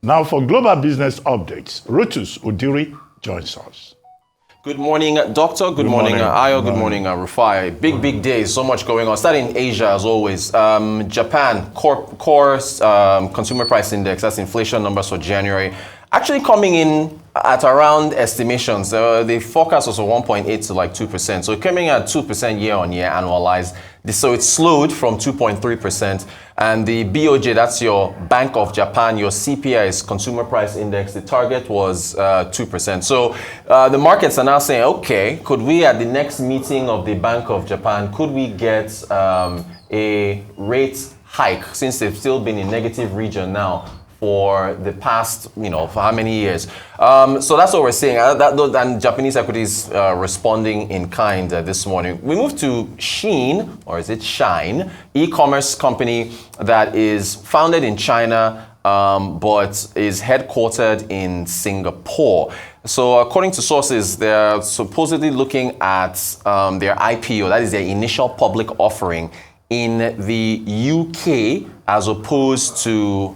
Now for global business updates, Rutus Udiri joins us. Good morning, Doctor. Good morning, Ayo. Good morning, Rufai. Big day. So much going on. Starting in Asia, as always. Japan, core consumer price index, that's inflation numbers for January, actually coming in at around estimations. The forecast was 1.8 to like 2%. So it came in at 2% year on year annualized. So it slowed from 2.3%. And the BOJ, that's your Bank of Japan, your CPI is Consumer Price Index. The target was 2%. So the markets are now saying, okay, could we at the next meeting of the Bank of Japan, could we get a rate hike, since they've still been in negative region now for the past, for how many years? So that's what we're seeing. And Japanese equities responding in kind this morning. We move to Shein, or is it Shein, e-commerce company that is founded in China, but is headquartered in Singapore. So according to sources, they're supposedly looking at their IPO, that is their initial public offering, in the UK as opposed to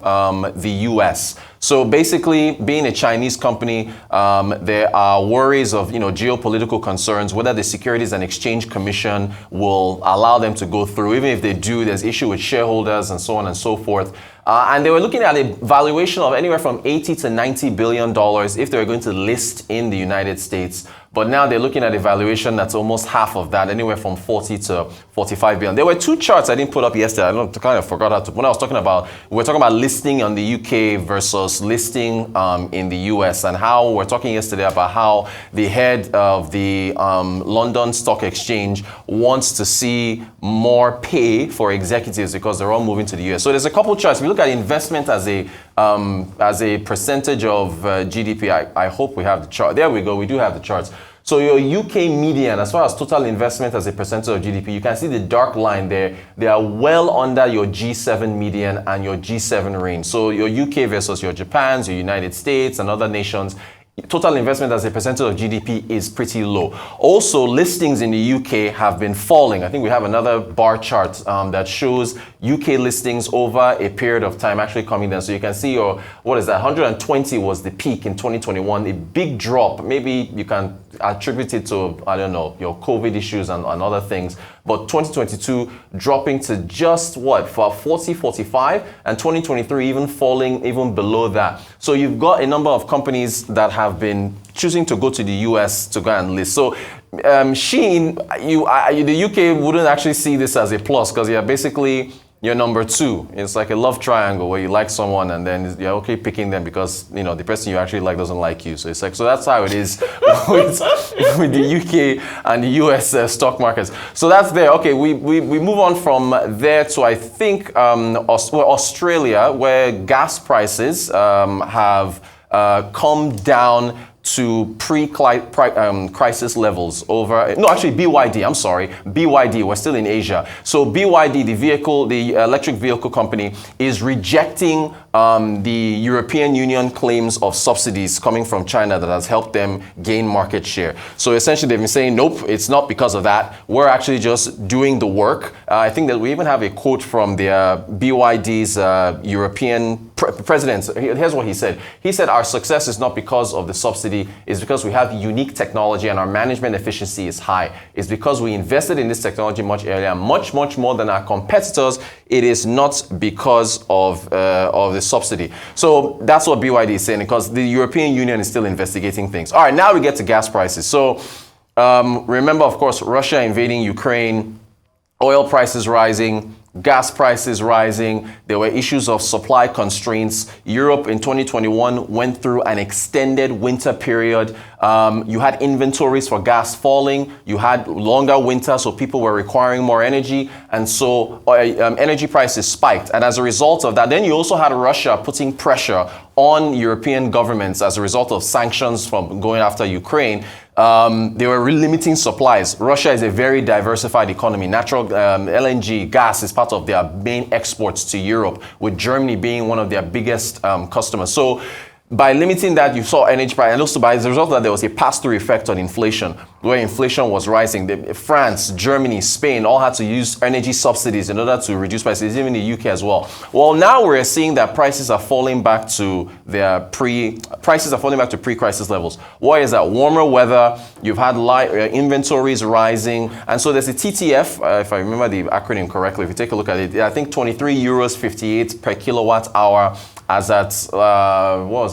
the US. So basically, being a Chinese company, there are worries of geopolitical concerns, whether the Securities and Exchange Commission will allow them to go through. Even if they do, there's issue with shareholders and so on and so forth. And they were looking at a valuation of anywhere from $80 to $90 billion if they were going to list in the United States. But now they're looking at a valuation that's almost half of that, anywhere from 40 to 45 billion. There were two charts I didn't put up yesterday. I kind of forgot how to. When I was talking about, we were talking about listing on the UK versus listing in the US, and how we're talking yesterday about how the head of the London Stock Exchange wants to see more pay for executives because they're all moving to the US. So there's a couple charts. We look at investment as a percentage of GDP. I hope we have the chart. There we go. We do have the charts. So your UK median, as far as total investment as a percentage of GDP, you can see the dark line there. They are well under your G7 median and your G7 range. So your UK versus your Japans, your United States, and other nations, total investment as a percentage of GDP is pretty low. Also, listings in the UK have been falling. I think we have another bar chart that shows UK listings over a period of time actually coming down. So you can see 120 was the peak in 2021, a big drop. Maybe you can attribute it to, your COVID issues and other things. But 2022 dropping to just for 40, 45, and 2023 even falling even below that. So you've got a number of companies that have been choosing to go to the US to go and list. So Shein, the UK wouldn't actually see this as a plus because you're number two. It's like a love triangle where you like someone and then you're okay picking them because the person you actually like doesn't like you. So it's like, so that's how it is with the UK and the US stock markets. So that's there. Okay, we move on from there to I think Australia, where gas prices have come down to pre-crisis levels BYD, I'm sorry, BYD, we're still in Asia. So BYD, the electric vehicle company, is rejecting the European Union claims of subsidies coming from China that has helped them gain market share. So essentially they've been saying, nope, it's not because of that. We're actually just doing the work. I think that we even have a quote from the BYD's European president. Here's what he said. He said, our success is not because of the subsidy, it's because we have unique technology and our management efficiency is high. It's because we invested in this technology much earlier, much more than our competitors. It is not because of the subsidy. So that's what BYD is saying, because the European Union is still investigating things. All right, now we get to gas prices. So remember, of course, Russia invading Ukraine, oil prices rising, gas prices rising. There were issues of supply constraints. Europe in 2021 went through an extended winter period. You had inventories for gas falling. You had longer winter, so people were requiring more energy. And so energy prices spiked. And as a result of that, then you also had Russia putting pressure on European governments as a result of sanctions from going after Ukraine. They were limiting supplies. Russia is a very diversified economy. Natural LNG, gas is part of their main exports to Europe, with Germany being one of their biggest customers. So by limiting that, you saw energy price, and also as a result of that, there was a pass-through effect on inflation, where inflation was rising. France, Germany, Spain all had to use energy subsidies in order to reduce prices, even the UK as well. Well, now we're seeing that prices are falling back to pre-crisis levels. Why is that? Warmer weather, you've had inventories rising, and so there's a TTF, if I remember the acronym correctly, if you take a look at it, I think 23 euros 58 per kilowatt hour as at,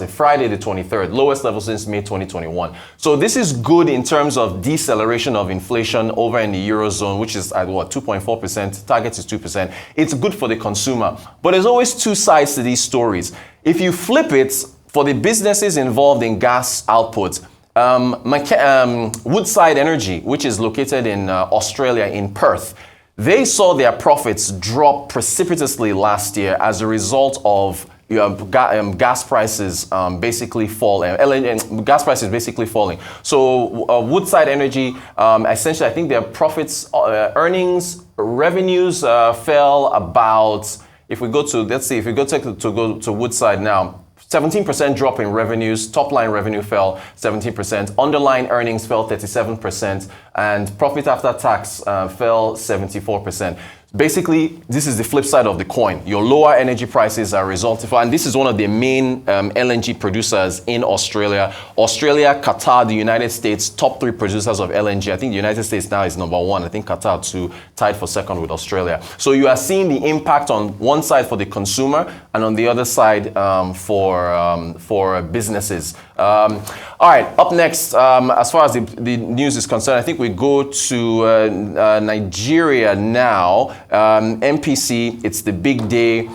Friday the 23rd, lowest level since May 2021. So this is good in terms of deceleration of inflation over in the Eurozone, which is at 2.4%, target is 2%. It's good for the consumer. But there's always two sides to these stories. If you flip it, for the businesses involved in gas output, Woodside Energy, which is located in Australia, in Perth, they saw their profits drop precipitously last year as a result of gas prices basically falling. Gas prices basically falling. So Woodside Energy, essentially, I think their profits, earnings, revenues fell about. If we go to, let's see, if we go to Woodside now. 17% drop in revenues, top line revenue fell 17%, underlying earnings fell 37%, and profit after tax fell 74%. Basically, this is the flip side of the coin. Your lower energy prices are resulting from, and this is one of the main LNG producers in Australia. Australia, Qatar, the United States, top 3 producers of LNG. I think the United States now is number 1. I think Qatar 2, tied for second with Australia. So you are seeing the impact on one side for the consumer and on the other side for businesses. All right, up next, as far as the news is concerned, I think we go to Nigeria now. MPC, it's the big day.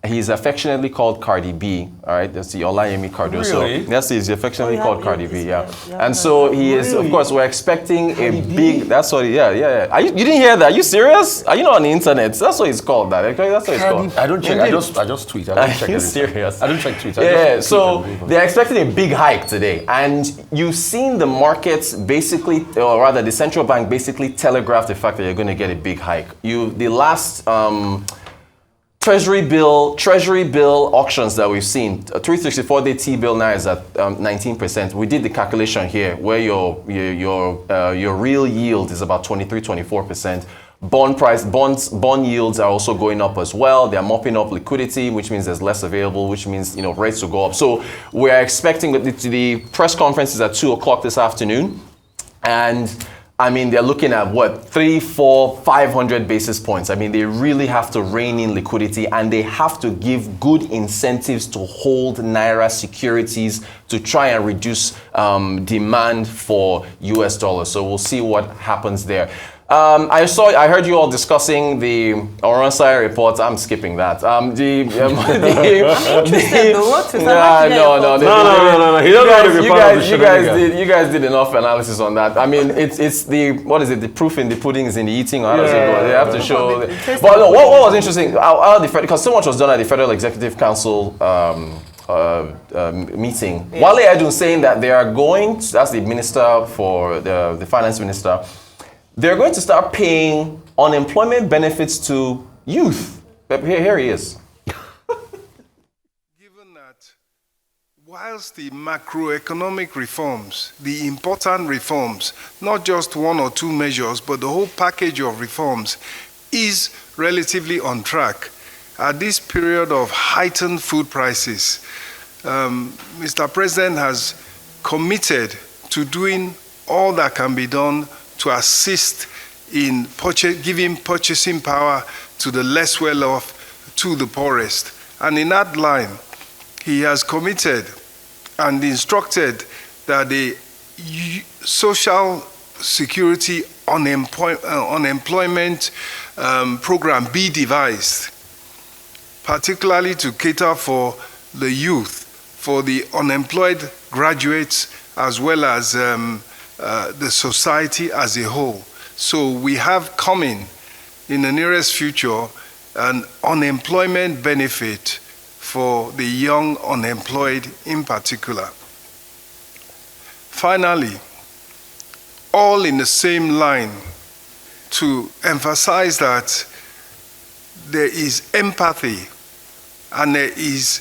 He's affectionately called Cardi B. All right, that's the Olayemi Cardoso. Really? Yes, he's affectionately called Cardi B. Yeah, and so he is. Of course, we're expecting a big. That's what. Yeah. You didn't hear that? Are you serious? Are you not on the internet? That's what he's called. That. Okay, that's what it's called. I don't check. I just tweet. I don't check. Are you serious? I don't check tweets. Yeah. So they're expecting a big hike today, and you've seen the markets basically, or rather, the central bank basically telegraphed the fact that you're going to get a big hike. The last. Treasury bill auctions that we've seen, a 364-day T-bill now is at 19%. We did the calculation here where your real yield is about 23-24%. Bond yields are also going up as well. They're mopping up liquidity, which means there's less available, which means rates will go up. So we're expecting the press conference is at 2:00 this afternoon, and I mean, they're looking at 300, 400, 500 basis points. I mean, they really have to rein in liquidity, and they have to give good incentives to hold Naira securities to try and reduce demand for US dollars. So we'll see what happens there. I heard you all discussing the Oronsai report. I'm skipping that. No. He doesn't know how to be part of the you guys did enough analysis on that. I mean, it's the the proof in the pudding is in the eating. Or how does it go? They have to show. But no, what was interesting? Because so much was done at the Federal Executive Council. Meeting. Yeah. Wale Edun saying that they are going. That's the minister for the finance minister. They're going to start paying unemployment benefits to youth. Here he is. Given that whilst the macroeconomic reforms, the important reforms, not just 1 or 2 measures, but the whole package of reforms is relatively on track, at this period of heightened food prices, Mr. President has committed to doing all that can be done to assist in giving purchasing power to the less well-off, to the poorest. And in that line, he has committed and instructed that the social security unemployment program be devised, particularly to cater for the youth, for the unemployed graduates, as well as the society as a whole. So we have coming in the nearest future an unemployment benefit for the young unemployed in particular. Finally, all in the same line, to emphasize that there is empathy and there is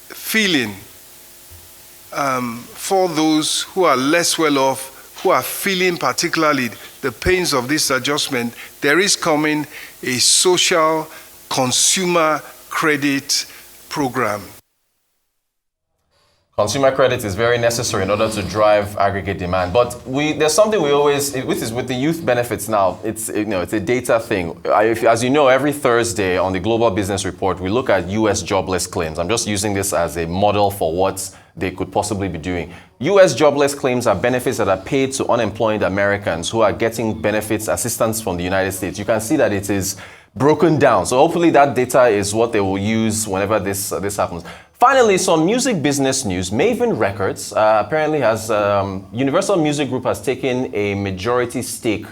feeling for those who are less well off, who are feeling particularly the pains of this adjustment, there is coming a social consumer credit program. Consumer credit is very necessary in order to drive aggregate demand. But there's something we always, with the youth benefits now, it's a data thing. As you know, every Thursday on the Global Business Report, we look at US jobless claims. I'm just using this as a model for what they could possibly be doing. US jobless claims are benefits that are paid to unemployed Americans who are getting benefits, assistance from the United States. You can see that it is broken down. So hopefully that data is what they will use whenever this happens. Finally, some music business news. Mavin Records apparently has, Universal Music Group has taken a majority stake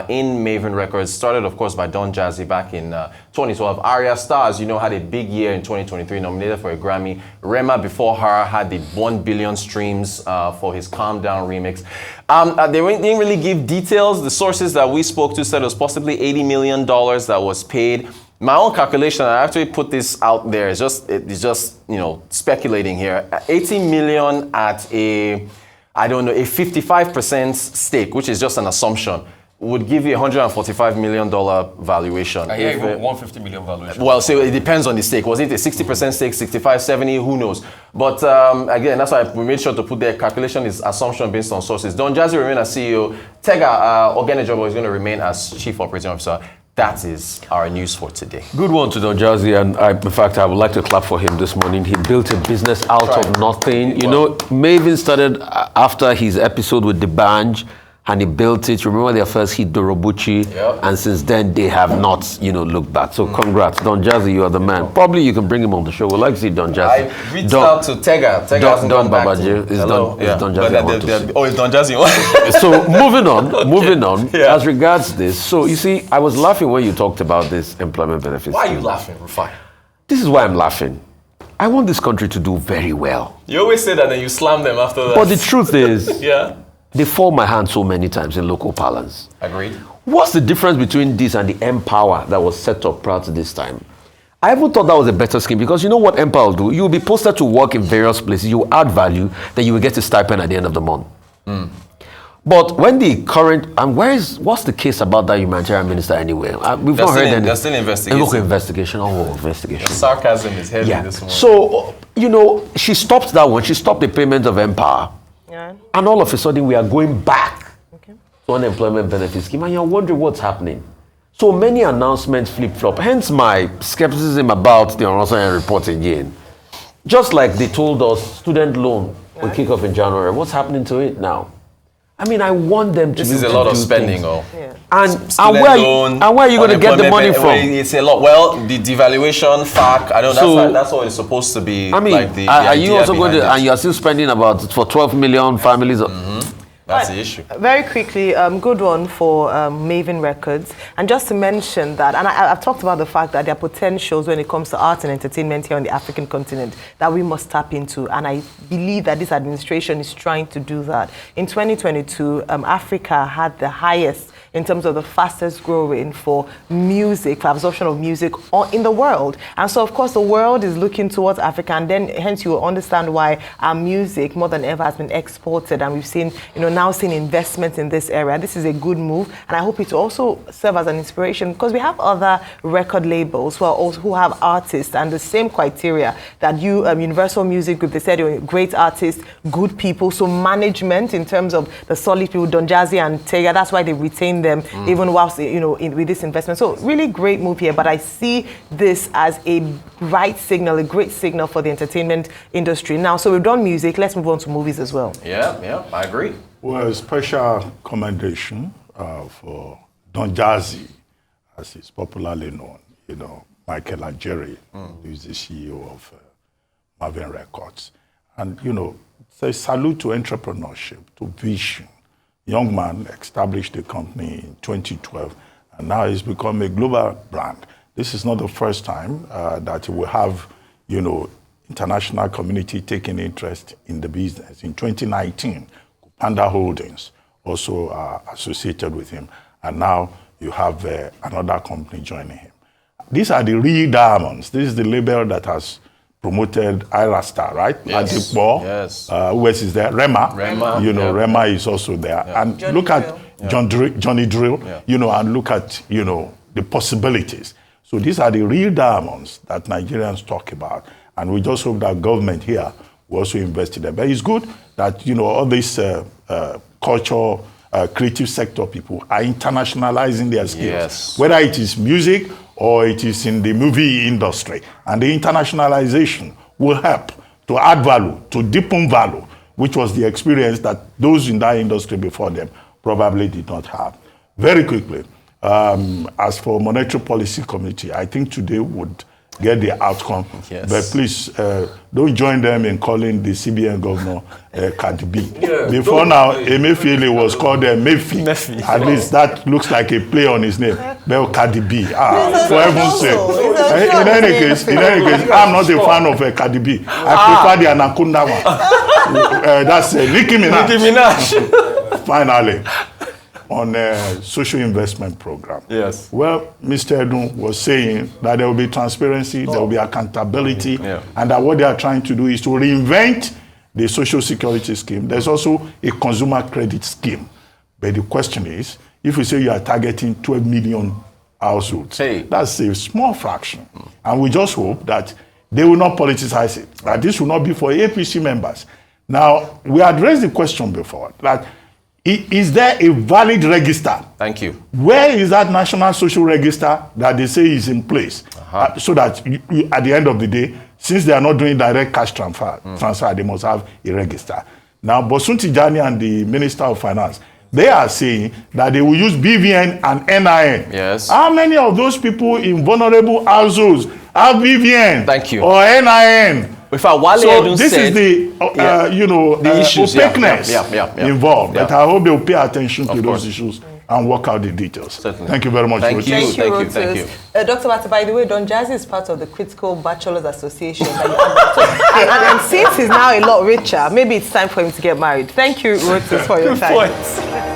in Mavin Records. Started, of course, by Don Jazzy back in 2012. Arya Starr, you know, had a big year in 2023, nominated for a Grammy. Rema, before her, had the 1 billion streams for his Calm Down remix. They didn't really give details. The sources that we spoke to said it was possibly $80 million that was paid. My own calculation, I actually put this out there, it's just speculating here. 80 million at a 55% stake, which is just an assumption, would give you $145 million valuation. I hear even 150 million valuation. Well, so it depends on the stake. Was it a 60% stake, 65, 70, who knows? But again, that's why we made sure to put the calculation is assumption based on sources. Don Jazzy remain as CEO. Tega Ogenejobo is going to remain as Chief Operating Officer. That is our news for today. Good one to Don Jazzy, and in fact, I would like to clap for him this morning. He built a business out of nothing. You know, Mavin started after his episode with the Banj, and he built it. Remember their first hit, Dorobuchi, and since then they have not, looked back. So congrats, Don Jazzy, you are the man. Probably you can bring him on the show. We'd like to see Don Jazzy. I reached out to Tega. Tega hasn't Don gone back Babaji. to It's Don Jazzy. Oh, it's Don Jazzy. So moving on, as regards this. So you see, I was laughing when you talked about this employment benefits. Why are you laughing, Rufai? This is why I'm laughing. I want this country to do very well. You always say that, and then you slam them after that. But the truth is, they fall my hand so many times in local parlance. Agreed. What's the difference between this and the Empower that was set up prior to this time? I even thought that was a better scheme, because you know what Empower will do? You will be posted to work in various places, you will add value, then you will get a stipend at the end of the month. But when the current, and what's the case about that humanitarian minister anyway? We've not heard anything. They're still investigating. Investigation. The sarcasm is heavy this morning. So, she stopped that one. She stopped the payment of Empower. And all of a sudden, we are going back to unemployment benefit scheme, and you're wondering what's happening. So many announcements flip-flop. Hence my skepticism about the Entrepreneurship report again. Just like they told us, student loan will kick off in January. What's happening to it now? I mean, I want them to. This is a lot of spending, And where are you going to get the money from? It's a lot. Well, the devaluation fact, I know that's what it's supposed to be. I mean, like are you also going to, and you are still spending for 12 million families? That's the issue. Very quickly, good one for Mavin Records. And just to mention that, and I've talked about the fact that there are potentials when it comes to art and entertainment here on the African continent that we must tap into. And I believe that this administration is trying to do that. In 2022, Africa had the highest in terms of the fastest growing for music, for absorption of music in the world. And so, of course, the world is looking towards Africa, and then hence you will understand why our music more than ever has been exported, and we've seen, now seen investments in this area. This is a good move, and I hope it will also serve as an inspiration, because we have other record labels who have artists and the same criteria that Universal Music Group, they said you're great artists, good people, so management in terms of the solid people, Don Jazzy and Tega, that's why they retain them even whilst with this investment. So really great move here, but I see this as a great signal for the entertainment industry. Now, so we've done music, let's move on to movies as well. Yeah, I agree. Well, special commendation for Don Jazzy, as he's popularly known, Michael and Jerry, who is the CEO of Mavin Records. And, it's a salute to entrepreneurship, to vision. Young man established the company in 2012, and now he's become a global brand. This is not the first time that we have, international community taking interest in the business. In 2019, Panda Holdings also associated with him, and now you have another company joining him. These are the real diamonds. This is the label that has promoted Irasta, right? Yes. Adipo. Yes. Who else is there? Rema. Rema. Rema is also there. And Johnny look Drill. at Johnny Drill, and look at, the possibilities. So these are the real diamonds that Nigerians talk about. And we just hope that government here will also invest in them. But it's good that, all these culture, creative sector people are internationalizing their skills. Yes. Whether it is music or it is in the movie industry. And the internationalization will help to add value, to deepen value, which was the experience that those in that industry before them probably did not have. Very quickly, as for Monetary Policy Committee, I think today would get the outcome. Yes. But please, don't join them in calling the CBN governor Cardi B. Before now, Emefiele was called Mefi. At least that looks like a play on his name. But Cardi B. For heaven's sake. In any case, I'm not a fan of Cardi B. I prefer the Anaconda one. That's Nicki Minaj. Finally, on a social investment program. Yes. Well, Mr. Edun was saying that there will be transparency, there will be accountability, and that what they are trying to do is to reinvent the social security scheme. There's also a consumer credit scheme. But the question is, if we say you are targeting 12 million households, that's a small fraction. And we just hope that they will not politicize it, that this will not be for APC members. Now, we addressed the question before, that is there a valid register? Thank you. Where is that National Social Register that they say is in place? So that you, at the end of the day, since they are not doing direct cash transfer, they must have a register. Now, Bosun Tijani and the Minister of Finance, they are saying that they will use BVN and NIN. Yes. How many of those people in vulnerable households have BVN? Thank you. Or NIN? So this is the the issues, opaqueness involved. Yeah. But I hope they'll pay attention to those issues and work out the details. Certainly. Thank you very much. Thank you. Dr. Bata, by the way, Don Jazzy is part of the Critical Bachelors Association. and since he's now a lot richer, maybe it's time for him to get married. Thank you, Rotus, for your time.